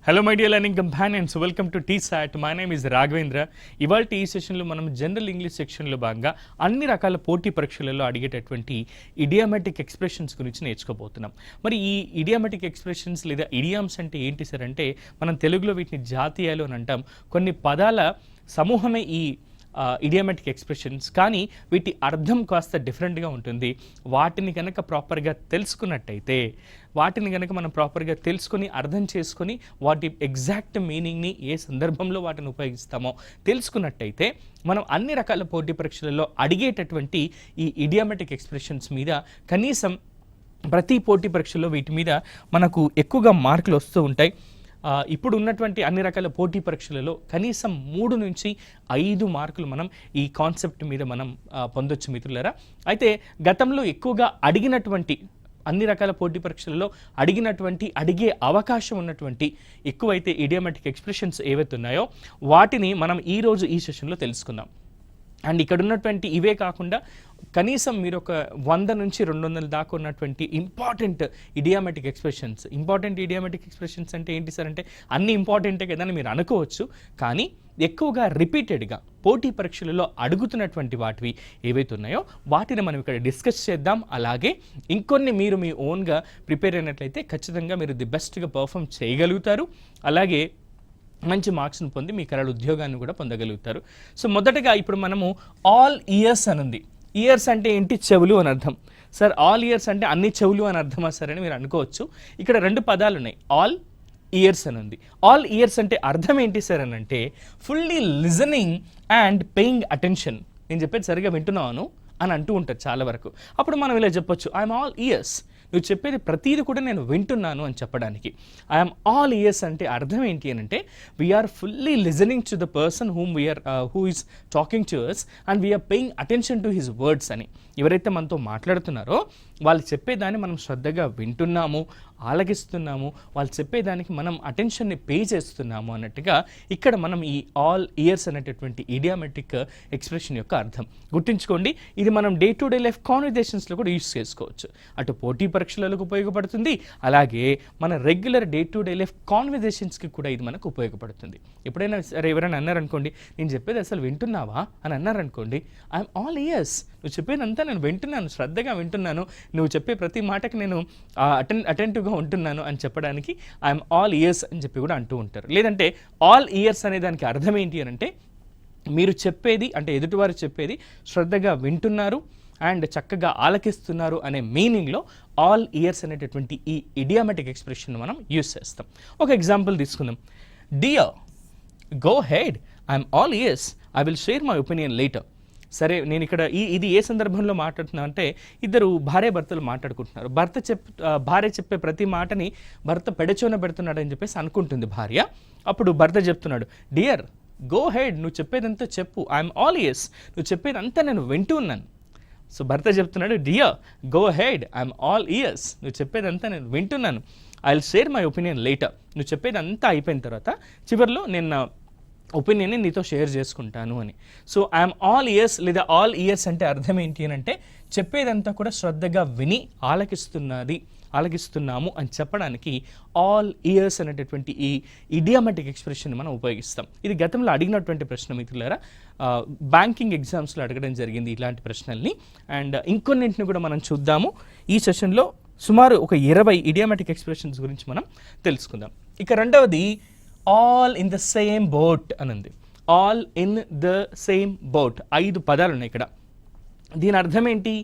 Hello my dear learning companions, welcome to T-SAT. My name is Raghavendra. ఇవాళ ఈ సెషన్లో మనం జనరల్ ఇంగ్లీష్ సెక్షన్లో భాగంగా అన్ని రకాల పోటీ పరీక్షలలో అడిగేటటువంటి ఇడియామెటిక్ ఎక్స్ప్రెషన్స్ గురించి నేర్చుకోబోతున్నాం. మరి ఈ ఇడియామెటిక్ ఎక్స్ప్రెషన్స్ లేదా ఇడియామ్స్ అంటే ఏంటి సార్ అంటే, మనం తెలుగులో వీటిని జాతీయాలు అని అంటాం. కొన్ని పదాల సమూహమే ఈ ఇడియామెటిక్ ఎక్స్ప్రెషన్స్, కానీ వీటి అర్థం కాస్త డిఫరెంట్గా ఉంటుంది. వాటిని కనుక ప్రాపర్గా తెలుసుకున్నట్టయితే, మనం ప్రాపర్గా తెలుసుకొని అర్థం చేసుకొని వాటి ఎగ్జాక్ట్ మీనింగ్ని ఏ సందర్భంలో వాటిని ఉపయోగిస్తామో తెలుసుకున్నట్టయితే మనం అన్ని రకాల పోటీ పరీక్షలలో అడిగేటటువంటి ఈ ఇడియామెటిక్ ఎక్స్ప్రెషన్స్ మీద కనీసం ప్రతి పోటీ పరీక్షలో వీటి మీద మనకు ఎక్కువగా మార్కులు వస్తూ ఉంటాయి. ఇప్పుడు ఉన్నటువంటి అన్ని రకాల పోటీ పరీక్షలలో కనీసం 3 నుంచి 5 మార్కులు మనం ఈ కాన్సెప్ట్ మీద మనం పొందొచ్చు మిత్రులారా. అయితే గతంలో ఎక్కువగా అడిగినటువంటి అన్ని రకాల పోటీ పరీక్షలలో అడిగే అవకాశం ఉన్నటువంటి ఎక్కువైతే ఇడియామెటిక్ ఎక్స్ప్రెషన్స్ ఏవైతే ఉన్నాయో వాటిని మనం ఈరోజు ఈ సెషన్లో తెలుసుకుందాం. అండ్ ఇక్కడ ఉన్నటువంటి ఇవే కాకుండా కనీసం మీరు ఒక 100 నుంచి 200 దాకా ఉన్నటువంటి ఇంపార్టెంట్ ఇడియామెటిక్ ఎక్స్ప్రెషన్స్ అంటే ఏంటి సార్ అంటే, అన్ని ఇంపార్టెంటే కదా అని మీరు అనుకోవచ్చు. కానీ ఎక్కువగా రిపీటెడ్గా పోటీ పరీక్షలలో అడుగుతున్నటువంటి వాటివి ఏవైతే ఉన్నాయో వాటిని మనం ఇక్కడ డిస్కస్ చేద్దాం. అలాగే ఇంకొన్ని మీరు మీ ఓన్గా ప్రిపేర్ అయినట్లయితే ఖచ్చితంగా మీరు ది బెస్ట్గా పర్ఫామ్ చేయగలుగుతారు. అలాగే మంచి మార్క్స్ని పొంది మీ కళ ఉద్యోగాన్ని కూడా పొందగలుగుతారు. సో మొదటగా ఇప్పుడు మనము ఆల్ ఇయర్స్ అని ఉంది. ఇయర్స్ అంటే ఏంటి? చెవులు అని అర్థం. సార్ ఆల్ ఇయర్స్ అంటే అన్ని చెవులు అని అర్థమా సార్ అని మీరు అనుకోవచ్చు. ఇక్కడ 2 పదాలు ఉన్నాయి, ఆల్ ఇయర్స్ అని ఉంది. ఆల్ ఇయర్స్ అంటే అర్థం ఏంటి సార్ అని అంటే, fully listening and paying attention. నేను చెప్పేది సరిగా వింటున్నాను అని అంటూ ఉంటారు చాలా వరకు. అప్పుడు మనం ఇలా చెప్పొచ్చు, ఐఎమ్ ఆల్ ఇయర్స్. నువ్వు చెప్పేది ప్రతీది కూడా నేను వింటున్నాను అని చెప్పడానికి. ఐఎమ్ ఆల్ ఇయర్స్ అంటే అర్థం ఏంటి అని అంటే, we are fully listening to the person who is talking to us and we are paying attention to his words అని. ఎవరైతే మనతో మాట్లాడుతున్నారో వాళ్ళు చెప్పేదాన్ని మనం శ్రద్ధగా వింటున్నాము, ఆలకిస్తున్నాము, వాళ్ళు చెప్పేదానికి మనం అటెన్షన్ని పే చేస్తున్నాము అన్నట్టుగా ఇక్కడ మనం ఈ ఆల్ ఇయర్స్ అనేటటువంటి ఇడియామెటిక్ ఎక్స్ప్రెషన్ యొక్క అర్థం గుర్తుంచుకోండి. ఇది మనం డే టు డే లైఫ్ కాన్వర్జేషన్స్లో కూడా యూజ్ చేసుకోవచ్చు. అటు పోటీ పరీక్షలకు ఉపయోగపడుతుంది, అలాగే మన regular day to day life కాన్వర్జేషన్స్కి కూడా ఇది మనకు ఉపయోగపడుతుంది. ఎప్పుడైనా సరే ఎవరైనా అన్నారనుకోండి, నేను చెప్పేది అసలు వింటున్నావా అని అన్నారనుకోండి, ఐఎమ్ ఆల్ ఇయర్స్. నువ్వు చెప్పేదంతా నేను వింటున్నాను, శ్రద్ధగా వింటున్నాను, నువ్వు చెప్పే ప్రతి మాటకి నేను అటెంటివ్గా ఉంటున్నాను అని చెప్పడానికి ఐఎమ్ ఆల్ ఇయర్స్ అని చెప్పి కూడా అంటూ ఉంటారు. లేదంటే ఆల్ ఇయర్స్ అనే దానికి అర్థం ఏంటి అని అంటే, మీరు చెప్పేది అంటే ఎదుటివారు చెప్పేది శ్రద్ధగా వింటున్నారు అండ్ చక్కగా ఆలకిస్తున్నారు అనే మీనింగ్లో ఆల్ ఇయర్స్ అనేటటువంటి ఈ ఇడియామెటిక్ ఎక్స్ప్రెషన్ మనం యూస్ చేస్తాం. ఒక ఎగ్జాంపుల్ తీసుకుందాం. Dear, go head, I'm all years, I will share my opinion later. సరే, నేను ఇక్కడ ఇది ఏ సందర్భంలో మాట్లాడుతున్నా అంటే, ఇద్దరు భార్యాభర్తలు మాట్లాడుకుంటున్నారు. భార్య చెప్పే ప్రతి మాటని భర్త పెడచోన పెడుతున్నాడు అని చెప్పేసి అనుకుంటుంది భార్య. అప్పుడు భర్త చెప్తున్నాడు, డియర్ గో హెడ్, నువ్వు చెప్పేదంతా చెప్పు, ఐఎమ్ ఆల్ ఇయర్స్, నువ్వు చెప్పేదంతా నేను వింటూ ఉన్నాను. సో భర్త చెప్తున్నాడు, dear go head, I'm all years, నువ్వు చెప్పేదంతా నేను వింటున్నాను, I will share my opinion later, నువ్వు చెప్పేదంతా అయిపోయిన తర్వాత చివరిలో నేను ఒపీనియన్ని నీతో షేర్ చేసుకుంటాను అని. సో ఐఎమ్ ఆల్ ఇయర్స్ లేదా ఆల్ ఇయర్స్ అంటే అర్థం ఏంటి అని అంటే, చెప్పేదంతా కూడా శ్రద్ధగా విని ఆలకిస్తున్నాము అని చెప్పడానికి ఆల్ ఇయర్స్ అనేటటువంటి ఈ ఇడియామెటిక్ ఎక్స్ప్రెషన్ మనం ఉపయోగిస్తాం. ఇది గతంలో అడిగినటువంటి ప్రశ్న మిత్రులారా, బ్యాంకింగ్ ఎగ్జామ్స్లో అడగడం జరిగింది ఇలాంటి ప్రశ్నల్ని. అండ్ ఇంకొన్నింటిని కూడా మనం చూద్దాము. ఈ సెషన్లో సుమారు ఒక 20 ఇడియామెటిక్ ఎక్స్ప్రెషన్స్ గురించి మనం తెలుసుకుందాం. ఇక రెండవది all in the same boat అని ఉంది. All in the same boat, 5 పదాలు ఉన్నాయి ఇక్కడ. దీని అర్థం ఏంటి?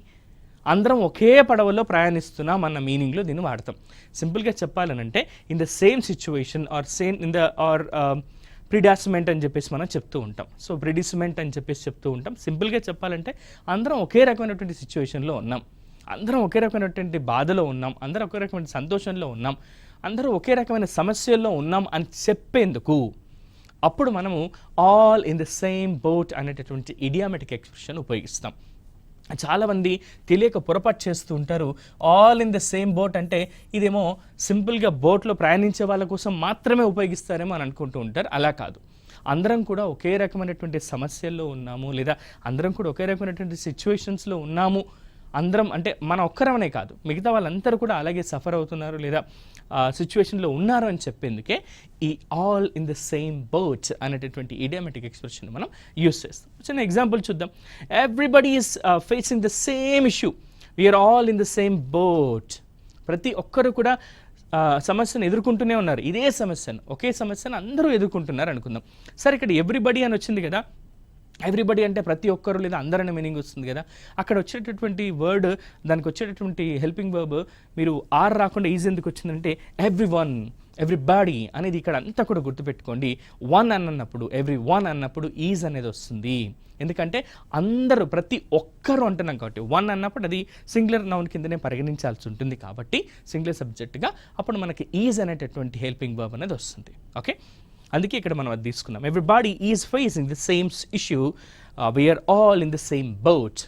అందరం ఒకే పడవలో ప్రయాణిస్తున్నాం అన్న మీనింగ్లో దీన్ని వాడతాం. సింపుల్గా చెప్పాలనంటే, in the same situation or predicament అని చెప్పేసి మనం చెప్తూ ఉంటాం. సో ప్రిడిస్మెంట్ అని చెప్పేసి చెప్తూ ఉంటాం. సింపుల్గా చెప్పాలంటే అందరం ఒకే రకమైనటువంటి సిచ్యువేషన్లో ఉన్నాం, అందరం ఒకే రకమైనటువంటి బాధలో ఉన్నాం, అందరం ఒకే రకమైన సంతోషంలో ఉన్నాం, అందరూ ఒకే రకమైన సమస్యల్లో ఉన్నాం అని చెప్పేందుకు అప్పుడు మనము all in the same boat అనేటటువంటి ఇడియామెటిక్ ఎక్స్ప్రెషన్ ఉపయోగిస్తాం. చాలామంది తెలియక పొరపాటు చేస్తూ ఉంటారు. All in the same boat అంటే ఇదేమో సింపుల్గా బోట్లో ప్రయాణించే వాళ్ళ కోసం మాత్రమే ఉపయోగిస్తారేమో అని అనుకుంటూ ఉంటారు. అలా కాదు, అందరం కూడా ఒకే రకమైనటువంటి సమస్యల్లో ఉన్నాము, లేదా అందరం కూడా ఒకే రకమైనటువంటి సిచ్యువేషన్స్లో ఉన్నాము అందరం అంటే మన ఒక్కరమనే కాదు, మిగతా వాళ్ళందరూ కూడా అలాగే సఫర్ అవుతున్నారు లేదా సిచ్యువేషన్లో ఉన్నారు అని చెప్పేందుకే ఈ all in the same boat అనేటటువంటి ఇడియామెటిక్ ఎక్స్ప్రెషన్ మనం యూస్ చేస్తాం. చిన్న ఎగ్జాంపుల్ చూద్దాం. Everybody is facing the same issue, we are all in the same boat. ప్రతి ఒక్కరు కూడా సమస్యను ఎదుర్కొంటూనే ఉన్నారు. ఇదే సమస్యను, ఒకే సమస్యను అందరూ ఎదుర్కొంటున్నారు అనుకుందాం. సరే, ఇక్కడ ఎవ్రీబడి అని వచ్చింది కదా, ఎవ్రీబడి అంటే ప్రతి ఒక్కరు లేదా అందరనే మీనింగ్ వస్తుంది కదా. అక్కడ వచ్చేటటువంటి వర్డ్, దానికి వచ్చేటటువంటి హెల్పింగ్ వర్బ్ మీరు ఆర్ రాకుండా ఈజ్ ఎందుకు వచ్చిందంటే ఎవ్రీ వన్, ఎవ్రీబాడీ అనేది ఇక్కడ అంతా కూడా గుర్తుపెట్టుకోండి. వన్ అన్నప్పుడు, ఎవ్రీ వన్ అన్నప్పుడు ఈజ్ అనేది వస్తుంది. ఎందుకంటే అందరూ, ప్రతి ఒక్కరు అంటున్నాం కాబట్టి. వన్ అన్నప్పుడు అది సింగులర్ నౌన్ కిందనే పరిగణించాల్సి ఉంటుంది కాబట్టి సింగులర్ సబ్జెక్ట్గా అప్పుడు మనకి ఈజ్ అనేటటువంటి హెల్పింగ్ వర్బ్ అనేది వస్తుంది. ఓకే, అందుకే ఇక్కడ మనం అది తీసుకున్నాం. Everybody is facing the same issue, we are all in the same boat.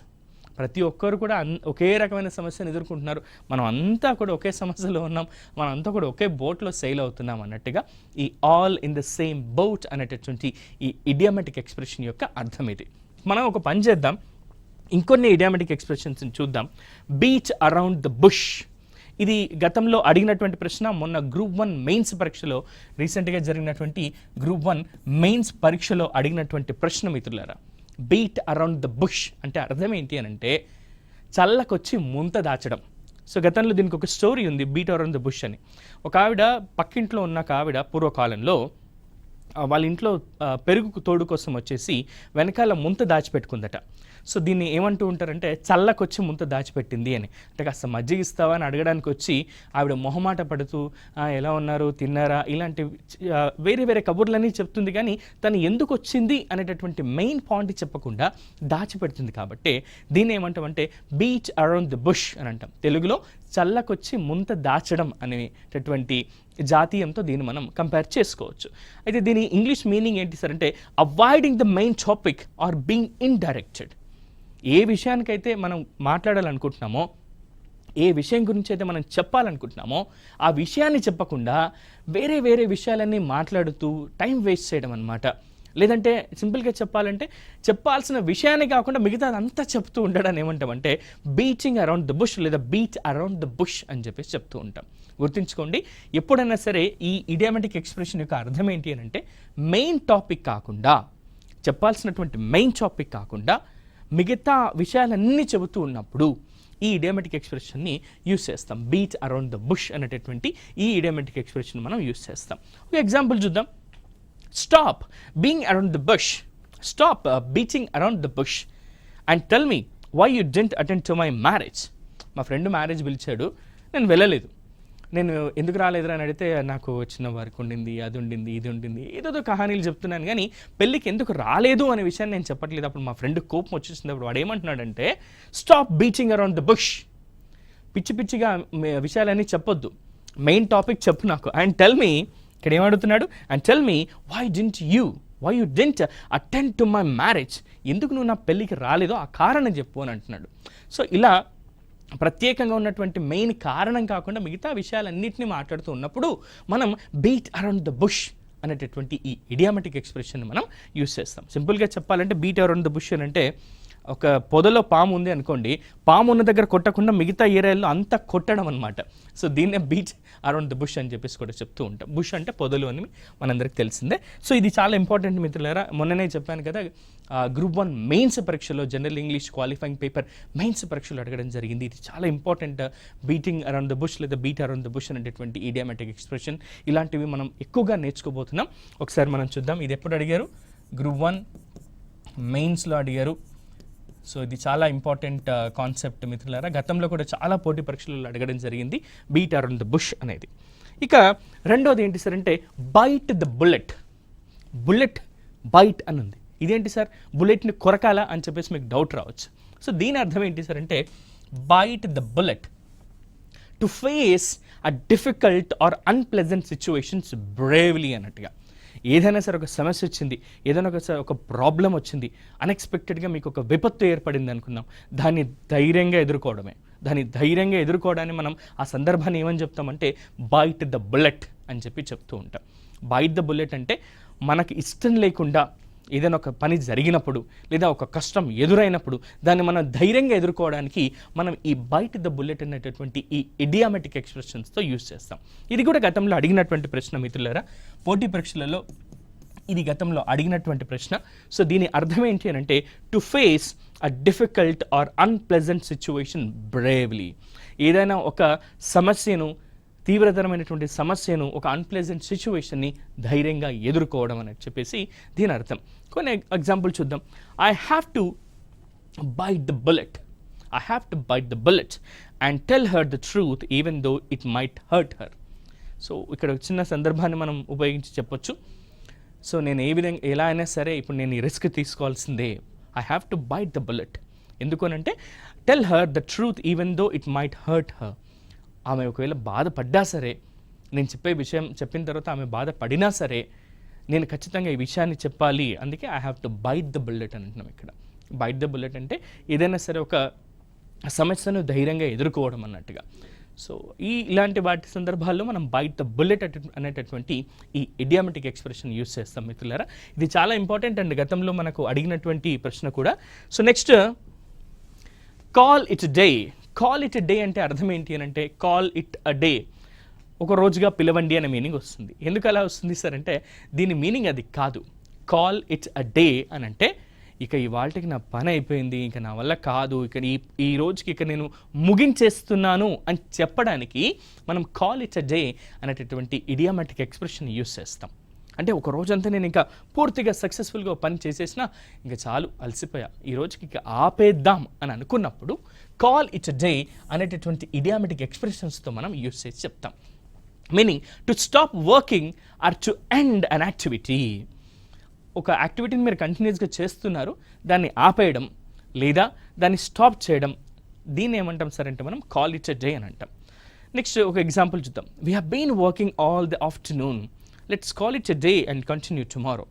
ప్రతి ఒక్కరు కూడా ఒకే రకమైన సమస్యను ఎదుర్కొంటున్నారు, మనం అంతా కూడా ఒకే సమస్యలో ఉన్నాం, మనం అంతా కూడా ఒకే బోట్లో సెయిల్ అవుతున్నాం అన్నట్టుగా ఈ all in the same boat అనేటటువంటి ఈ ఇడియామెటిక్ ఎక్స్ప్రెషన్ యొక్క అర్థం ఇది. మనం ఒక పని చేద్దాం, ఇంకొన్ని ఇడియామెటిక్ ఎక్స్ప్రెషన్స్ని చూద్దాం. బీట్ అరౌండ్ ద బుష్, ఇది గతంలో అడిగినటువంటి ప్రశ్న. మొన్న గ్రూప్ 1 మెయిన్స్ పరీక్షలో, రీసెంట్గా జరిగినటువంటి గ్రూప్ 1 మెయిన్స్ పరీక్షలో అడిగినటువంటి ప్రశ్న మిత్రులారా. బీట్ అరౌండ్ ద బుష్ అంటే అర్థం ఏంటి అని అంటే చల్లకొచ్చి ముంత దాచడం. సో గతంలో దీనికి ఒక స్టోరీ ఉంది, బీట్ అరౌండ్ ద బుష్ అని. ఒక ఆవిడ, పక్కింట్లో ఉన్న ఒక ఆవిడ పూర్వకాలంలో వాళ్ళ ఇంట్లో పెరుగు తోడు కోసం వచ్చేసి వెనకాల ముంత దాచిపెట్టుకుందట. సో దీన్ని ఏమంటూ ఉంటారంటే చల్లకొచ్చి ముంత దాచిపెట్టింది అని. అంటే కాస్త మజ్జిగ ఇస్తావా అని అడగడానికి వచ్చి ఆవిడ మొహమాట పడుతూ ఎలా ఉన్నారు, తిన్నారా, ఇలాంటి వేరే వేరే కబుర్లన్నీ చెప్తుంది. కానీ తను ఎందుకు వచ్చింది అనేటటువంటి మెయిన్ పాయింట్ చెప్పకుండా దాచిపెడుతుంది. కాబట్టి దీన్ని ఏమంటామంటే బీట్ అరౌండ్ ది బుష్ అని అంటాం. తెలుగులో చల్లకొచ్చి ముంత దాచడం అనేటటువంటి జాతీయంతో దీన్ని మనం కంపేర్ చేసుకోవచ్చు. అయితే దీని ఇంగ్లీష్ మీనింగ్ ఏంటి సార్ అంటే avoiding the main topic or being indirect. ఏ విషయానికైతే మనం మాట్లాడాలనుకుంటున్నామో, ఏ విషయం గురించి అయితే మనం చెప్పాలనుకుంటున్నామో ఆ విషయాన్ని చెప్పకుండా వేరే వేరే విషయాలన్నీ మాట్లాడుతూ టైం వేస్ట్ చేయడం అన్నమాట. లేదంటే సింపుల్గా చెప్పాలంటే చెప్పాల్సిన విషయాన్ని కాకుండా మిగతాదంతా చెప్తూ ఉండడాన్ని ఏమంటామంటే బీటింగ్ అరౌండ్ ద బుష్ లేదా బీట్ అరౌండ్ ద బుష్ అని చెప్పేసి చెప్తూ ఉంటాం. గుర్తుంచుకోండి, ఎప్పుడైనా సరే ఈ ఇడియామెటిక్ ఎక్స్ప్రెషన్ యొక్క అర్థం ఏంటి అని అంటే మెయిన్ టాపిక్ కాకుండా, చెప్పాల్సినటువంటి మెయిన్ టాపిక్ కాకుండా మిగతా విషయాలన్నీ చెబుతూ ఉన్నప్పుడు ఈ ఇడియామెటిక్ ఎక్స్ప్రెషన్ని యూస్ చేస్తాం. బీట్ అరౌండ్ ద బుష్ అనేటటువంటి ఈ ఇడియామెటిక్ ఎక్స్ప్రెషన్ మనం యూస్ చేస్తాం. ఒక ఎగ్జాంపుల్ చూద్దాం. Stop being around the bush. Stop beating around the bush and tell me why you didn't attend to my marriage. మా ఫ్రెండ్ మ్యారేజ్ పిలిచాడు, నేను వెళ్ళలేదు. నేను ఎందుకు రాలేదురా అని అడిగితే నాకు చిన్న వర్క్ ఉండింది, అది ఉండింది, ఇది ఉండింది, ఏదో కహానీలు చెప్తున్నాను కానీ పెళ్ళికి ఎందుకు రాలేదు అనే విషయాన్ని నేను చెప్పట్లేదు. అప్పుడు మా ఫ్రెండ్ కోపం వచ్చేసింది. అప్పుడు వాడు ఏమంటున్నాడంటే stop beating around the bush. పిచ్చి పిచ్చిగా విషయాలన్నీ చెప్పొద్దు, మెయిన్ టాపిక్ చెప్పు నాకు. అండ్ టెల్ మీ, ఇక్కడ ఏమడుగుతున్నాడు, and tell me why you didn't attend to my marriage. ఎందుకు నువ్వు నా పెళ్ళికి రాలేదో ఆ కారణం చెప్పు అని అంటున్నాడు. సో ఇలా ప్రత్యేకంగా ఉన్నటువంటి మెయిన్ కారణం కాకుండా మిగతా విషయాలన్నింటినీ మాట్లాడుతూ ఉన్నప్పుడు మనం బీట్ అరౌండ్ ద బుష్ అనేటటువంటి ఈ ఇడియామెటిక్ ఎక్స్ప్రెషన్ మనం యూస్ చేస్తాం. సింపుల్గా చెప్పాలంటే బీట్ అరౌండ్ ద బుష్ అని అంటే ఒక పొదలో పాము ఉంది అనుకోండి, పాము ఉన్న దగ్గర కొట్టకుండా మిగతా ఏరియాల్లో అంతా కొట్టడం అనమాట. సో దీన్నే బీట్ అరౌండ్ ద బుష్ అని చెప్పేసి కూడా చెప్తూ ఉంటాం. బుష్ అంటే పొదలు అని మనందరికి తెలిసిందే. సో ఇది చాలా ఇంపార్టెంట్ మిత్రులారా. మొన్ననే చెప్పాను కదా, గ్రూప్ 1 మెయిన్స్ పరీక్షలో general English qualifying paper mains పరీక్షలో అడగడం జరిగింది. ఇది చాలా important. Beating around the bush లేదా బీట్ అరౌండ్ ద బుష్ అనేటటువంటి ఇడియామెటిక్ ఎక్స్ప్రెషన్, ఇలాంటివి మనం ఎక్కువగా నేర్చుకోబోతున్నాం. ఒకసారి మనం చూద్దాం. ఇది ఎప్పుడు అడిగారు? గ్రూప్ 1 మెయిన్స్లో అడిగారు. సో ఇది చాలా ఇంపార్టెంట్ కాన్సెప్ట్ మిత్రులారా. గతంలో కూడా చాలా పోటీ పరీక్షలలో అడగడం జరిగింది బీట్ అరౌండ్ ద బుష్ అనేది. ఇక రెండోది ఏంటి సార్ అంటే bite the bullet. Bullet bite అని ఉంది. ఇదేంటి సార్, బుల్లెట్ని కొరకాలా అని చెప్పేసి మీకు డౌట్ రావచ్చు. సో దీని అర్థం ఏంటి సార్ అంటే bite the bullet to face a difficult or unpleasant situations bravely అన్నట్టుగా. ఏదైనా సరే ఒక సమస్య వచ్చింది, ఏదైనా ఒక ప్రాబ్లం వచ్చింది, అన్ఎక్స్పెక్టెడ్గా మీకు ఒక విపత్తు ఏర్పడింది అనుకుందాం, దాన్ని ధైర్యంగా ఎదుర్కోవడాన్ని మనం ఆ సందర్భాన్ని ఏమని చెప్తామంటే బైట్ ద బుల్లెట్ అని చెప్పి చెప్తూ ఉంటాం. బైట్ ద బుల్లెట్ అంటే మనకి ఇష్టం లేకుండా ఏదైనా ఒక పని జరిగినప్పుడు లేదా ఒక కష్టం ఎదురైనప్పుడు దాన్ని మనం ధైర్యంగా ఎదుర్కోవడానికి మనం ఈ బైట్ ద బుల్లెట్ అనేటటువంటి ఈ ఇడియామెటిక్ ఎక్స్ప్రెషన్స్తో యూజ్ చేస్తాం. ఇది కూడా గతంలో అడిగినటువంటి ప్రశ్న మిత్రులారా, పోటీ పరీక్షలలో ఇది గతంలో అడిగినటువంటి ప్రశ్న. సో దీని అర్థం ఏంటి అని అంటే to face a difficult or unpleasant situation bravely. ఏదైనా ఒక సమస్యను, తీవ్రతరమైనటువంటి సమస్యను, ఒక అన్ప్లెజెంట్ సిచ్యువేషన్ని ధైర్యంగా ఎదుర్కోవడం అని చెప్పేసి దీని అర్థం. కొన్ని ఎగ్జాంపుల్ చూద్దాం. I have to bite the bullet. I have to bite the bullet and tell her the truth even though it might hurt her. So ఇక్కడ చిన్న సందర్భాన్ని మనం ఉపయోగించి చెప్పొచ్చు. సో నేను ఏ విధంగా ఎలా అయినా సరే ఇప్పుడు నేను ఈ రిస్క్ తీసుకోవాల్సిందే. I have to bite the bullet. ఎందుకనంటే tell her the truth even though it might hurt her. ఆమె ఒకవేళ బాధపడ్డా సరే, నేను చెప్పే విషయం చెప్పిన తర్వాత ఆమె బాధపడినా సరే నేను ఖచ్చితంగా ఈ విషయాన్ని చెప్పాలి. అందుకే I have to bite the bullet అని అంటున్నాం ఇక్కడ. బైట్ ద బుల్లెట్ అంటే ఏదైనా సరే ఒక సమస్యను ధైర్యంగా ఎదుర్కోవడం అన్నట్టుగా. సో ఇలాంటి వాటి సందర్భాల్లో మనం బైట్ ద బుల్లెట్ అనేటటువంటి ఈ ఇడియామెటిక్ ఎక్స్ప్రెషన్ యూజ్ చేస్తాం మిత్రులారా. ఇది చాలా ఇంపార్టెంట్ అండి, గతంలో మనకు అడిగినటువంటి ప్రశ్న కూడా. So next call it day. Call it day అంటే అర్థం ఏంటి అని అంటే కాల్ ఇట్ అ డే, ఒక రోజుగా పిలవండి అనే మీనింగ్ వస్తుంది. ఎందుకు అలా వస్తుంది సార్ అంటే దీని మీనింగ్ అది కాదు. కాల్ ఇట్ అ డే అని అంటే ఇక ఇవాళకి నా పని అయిపోయింది, ఇక నా వల్ల కాదు, ఇక ఈ రోజుకి ఇక నేను ముగించేస్తున్నాను అని చెప్పడానికి మనం కాల్ ఇట్ అ డే అనేటటువంటి ఇడియామెటిక్ ఎక్స్ప్రెషన్ యూస్ చేస్తాం. అంటే ఒక రోజంతా నేను ఇంకా పూర్తిగా సక్సెస్ఫుల్గా పని చేసేసినా ఇంకా చాలు, అలసిపోయా, ఈ రోజుకి ఇక ఆపేద్దాం అని అనుకున్నప్పుడు కాల్ ఇట్ అ డే అనేటటువంటి ఇడియామెటిక్ ఎక్స్ప్రెషన్స్తో మనం యూస్ చేసి చెప్తాం. Meaning to stop working or to end an activity. ఒక యాక్టివిటీని మీరు కంటిన్యూస్గా చేస్తున్నారు, దాన్ని ఆపేయడం లేదా దాన్ని స్టాప్ చేయడం, దీన్ని ఏమంటాం సార్ అంటే మనం కాల్ ఇట్ అ డే అని అంటాం. నెక్స్ట్ ఒక ఎగ్జాంపుల్ చూద్దాం. We have been working all the afternoon, let's call it a day and continue tomorrow.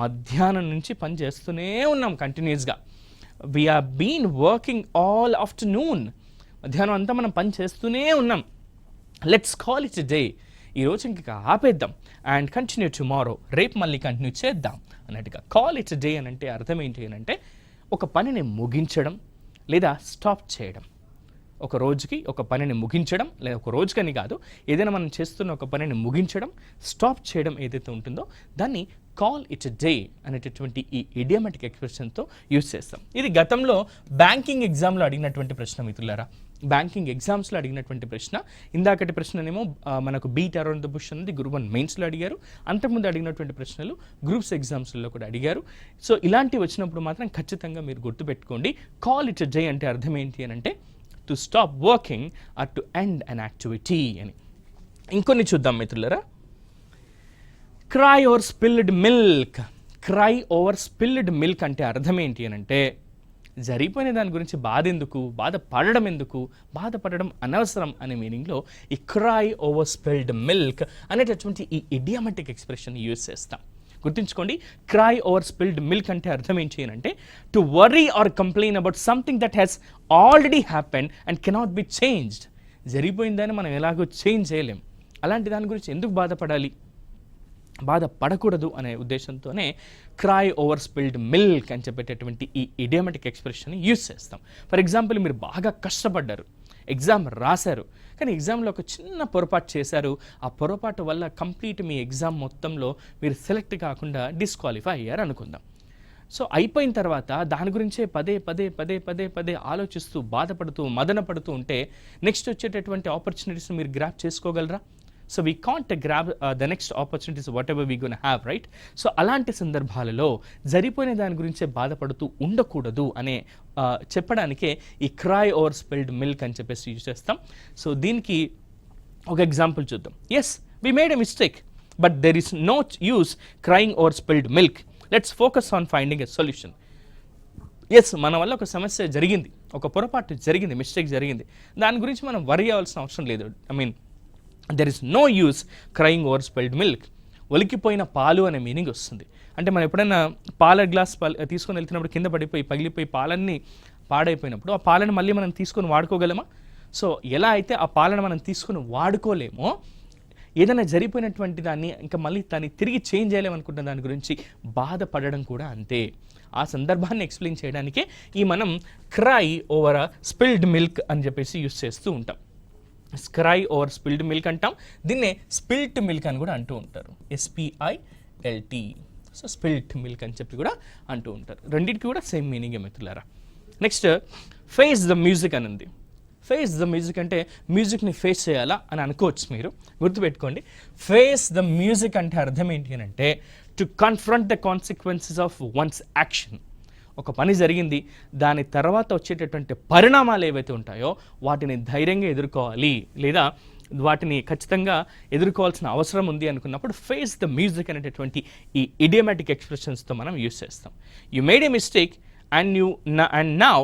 మధ్యాహ్నం నుంచి పని చేస్తూనే ఉన్నాం కంటిన్యూస్గా. We have been working all afternoon, మధ్యాహ్నం అంతా మనం పని చేస్తూనే ఉన్నాం. Let's call it a day, ఈరోజు ఇంకా ఆపేద్దాం. అండ్ కంటిన్యూ టుమారో, రేపు మళ్ళీ కంటిన్యూ చేద్దాం అన్నట్టుగా. కాల్ ఇట్ డే అని అంటే అర్థం ఏంటి అని అంటే ఒక పనిని ముగించడం లేదా స్టాప్ చేయడం. ఒక రోజుకి ఒక పనిని ముగించడం, లేదా ఒక రోజుకని కాదు, ఏదైనా మనం చేస్తున్న ఒక పనిని ముగించడం, స్టాప్ చేయడం ఏదైతే ఉంటుందో దాన్ని కాల్ ఇట్ డే అనేటటువంటి ఈ ఇడియామెటిక్ ఎక్స్ప్రెషన్తో యూజ్ చేస్తాం. ఇది గతంలో బ్యాంకింగ్ ఎగ్జామ్లో అడిగినటువంటి ప్రశ్న మిత్రులారా. బ్యాంకింగ్ ఎగ్జామ్స్లో అడిగినటువంటి ప్రశ్న. ఇందాకటి ప్రశ్ననేమో మనకు బీట్ అరౌండ్ ద బుష్ అనేది గ్రూప్ 1 మెయిన్స్లో అడిగారు. అంతకుముందు అడిగినటువంటి ప్రశ్నలు గ్రూప్స్ ఎగ్జామ్స్లో కూడా అడిగారు. సో ఇలాంటివి వచ్చినప్పుడు మాత్రం ఖచ్చితంగా మీరు గుర్తుపెట్టుకోండి. కాల్ ఇట్ డే అంటే అర్థం ఏంటి అని అంటే to stop working or to end an activity అని. ఇంకొన్ని చూద్దాం మిత్రులారా. Cry over spilled milk. Cry over spilled milk అంటే అర్థం ఏంటి అని అంటే జరిగిపోయిన దాని గురించి బాధ ఎందుకు, బాధపడడం ఎందుకు, బాధపడడం అనవసరం అనే మీనింగ్లో ఈ క్రై ఓవర్ స్పిల్డ్ మిల్క్ అనేటటువంటి ఈ ఇడియామెటిక్ ఎక్స్ప్రెషన్ యూజ్ చేస్తాం. గుర్తుంచుకోండి, క్రై ఓవర్ స్పిల్డ్ మిల్క్ అంటే అర్థం ఏంటి అని అంటే to worry or complain about something that has already happened and cannot be changed. జరిగిపోయిందని మనం ఎలాగో చేంజ్ చేయలేం, అలాంటి దాని గురించి ఎందుకు బాధపడాలి, బాధపడకూడదు అనే ఉద్దేశంతోనే క్రై ఓవర్ స్పిల్డ్ మిల్క్ అని చెప్పేటటువంటి ఈ ఇడియామెటిక్ ఎక్స్ప్రెషన్ని యూజ్ చేస్తాం. ఫర్ ఎగ్జాంపుల్, మీరు బాగా కష్టపడ్డారు, ఎగ్జామ్ రాశారు, కానీ ఎగ్జామ్లో ఒక చిన్న పొరపాటు చేశారు. ఆ పొరపాటు వల్ల కంప్లీట్ మీ ఎగ్జామ్ మొత్తంలో మీరు సెలెక్ట్ కాకుండా డిస్క్వాలిఫై అయ్యారు అనుకుందాం. సో అయిపోయిన తర్వాత దాని గురించే పదే పదే పదే పదే పదే ఆలోచిస్తూ బాధపడుతూ మదన పడుతూ ఉంటే నెక్స్ట్ వచ్చేటటువంటి ఆపర్చునిటీస్ని మీరు గ్రాప్ చేసుకోగలరా? So we can't grab the next opportunities whatever we gonna have, right? So అలాంటి సందర్భాలలో జరిగిపోయిన దాని గురించే బాధపడుతూ ఉండకూడదు అనే చెప్పడానికే ఈ క్రై ఓవర్ స్పిల్డ్ మిల్క్ అని చెప్పేసి యూజ్ చేస్తాం. సో దీనికి ఒక ఎగ్జాంపుల్ చూద్దాం. Yes, we made a mistake but there is no use crying over spilled milk. Let's focus on finding a solution. Yes, మన వల్ల ఒక సమస్య జరిగింది, ఒక పొరపాటు జరిగింది, మిస్టేక్ జరిగింది, దాని గురించి మనం వరీ అవ్వాల్సిన అవసరం లేదు. There is no use crying over spilled milk. ఒలికిపోయిన పాలు అనే మీనింగ్ వస్తుంది. అంటే మనం ఎప్పుడైనా పాల గ్లాస్ తీసుకొని వెళ్తున్నప్పుడు కింద పడిపోయి పగిలిపోయి పాలన్నీ పాడైపోయినప్పుడు ఆ పాలను మళ్ళీ మనం తీసుకొని వాడుకోగలమా? సో ఎలా అయితే ఆ పాలను మనం తీసుకొని వాడుకోలేమో, ఏదైనా జరిగిపోయినటువంటి దాన్ని ఇంకా మళ్ళీ దాన్ని తిరిగి చేంజ్ చేయలేమనుకుంటున్న దాని గురించి బాధపడడం కూడా అంతే. ఆ సందర్భాన్ని ఎక్స్ప్లెయిన్ చేయడానికే మనం క్రై ఓవర్ స్పిల్డ్ మిల్క్ అని చెప్పేసి యూస్ చేస్తూ ఉంటాం. క్రై ఓవర్ స్పిల్డ్ మిల్క్ అంటాం, దీన్నే స్పిల్ట్ మిల్క్ అని కూడా అంటూ ఉంటారు, SPILT. సో స్పిల్ట్ మిల్క్ అని చెప్పి కూడా అంటూ ఉంటారు. రెండింటికి కూడా సేమ్ మీనింగ్ మిత్రులారా. నెక్స్ట్ ఫేస్ ద మ్యూజిక్ అని ఉంది. ఫేస్ ద మ్యూజిక్ అంటే మ్యూజిక్ని ఫేస్ చేయాలా అని అనుకోవచ్చు మీరు. గుర్తుపెట్టుకోండి, ఫేస్ ద మ్యూజిక్ అంటే అర్థం ఏంటి అని అంటే to confront the consequences of once action. ఒక పని జరిగింది, దాని తర్వాత వచ్చేటటువంటి పరిణామాలు ఏవైతే ఉంటాయో వాటిని ధైర్యంగా ఎదుర్కోవాలి, లేదా వాటిని ఖచ్చితంగా ఎదుర్కోవాల్సిన అవసరం ఉంది అనుకున్నప్పుడు ఫేస్ ద మ్యూజిక్ అనేటటువంటి ఈ ఇడియోమాటిక్ ఎక్స్ప్రెషన్స్తో మనం యూస్ చేస్తాం. You made A mistake and now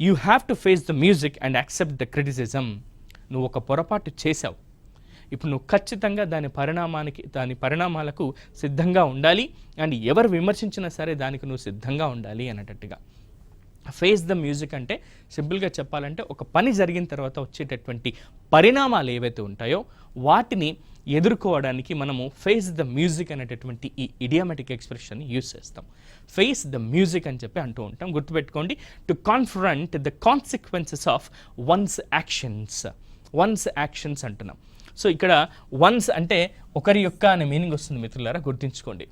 you have to face the music and accept the criticism. నువ్వు ఒక పొరపాటు చేసావు, ఇప్పుడు నువ్వు ఖచ్చితంగా దాని పరిణామాలకు సిద్ధంగా ఉండాలి, అండ్ ఎవరు విమర్శించినా సరే దానికి నువ్వు సిద్ధంగా ఉండాలి అన్నట్టుగా. ఫేస్ ద మ్యూజిక్ అంటే సింపుల్గా చెప్పాలంటే ఒక పని జరిగిన తర్వాత వచ్చేటటువంటి పరిణామాలు ఏవైతే ఉంటాయో వాటిని ఎదుర్కోవడానికి మనము ఫేస్ ద మ్యూజిక్ అనేటటువంటి ఈ ఇడియోమాటిక్ ఎక్స్ప్రెషన్ని యూస్ చేస్తాం. ఫేస్ ద మ్యూజిక్ అని చెప్పి అంటూ ఉంటాం. గుర్తుపెట్టుకోండి, to confront the consequences of one's actions అంటున్నాం. సో ఇక్కడ వన్స్ అంటే ఒకరి యొక్క అనే మీనింగ్ వస్తుంది మిత్రులారా, గుర్తుంచుకోండి.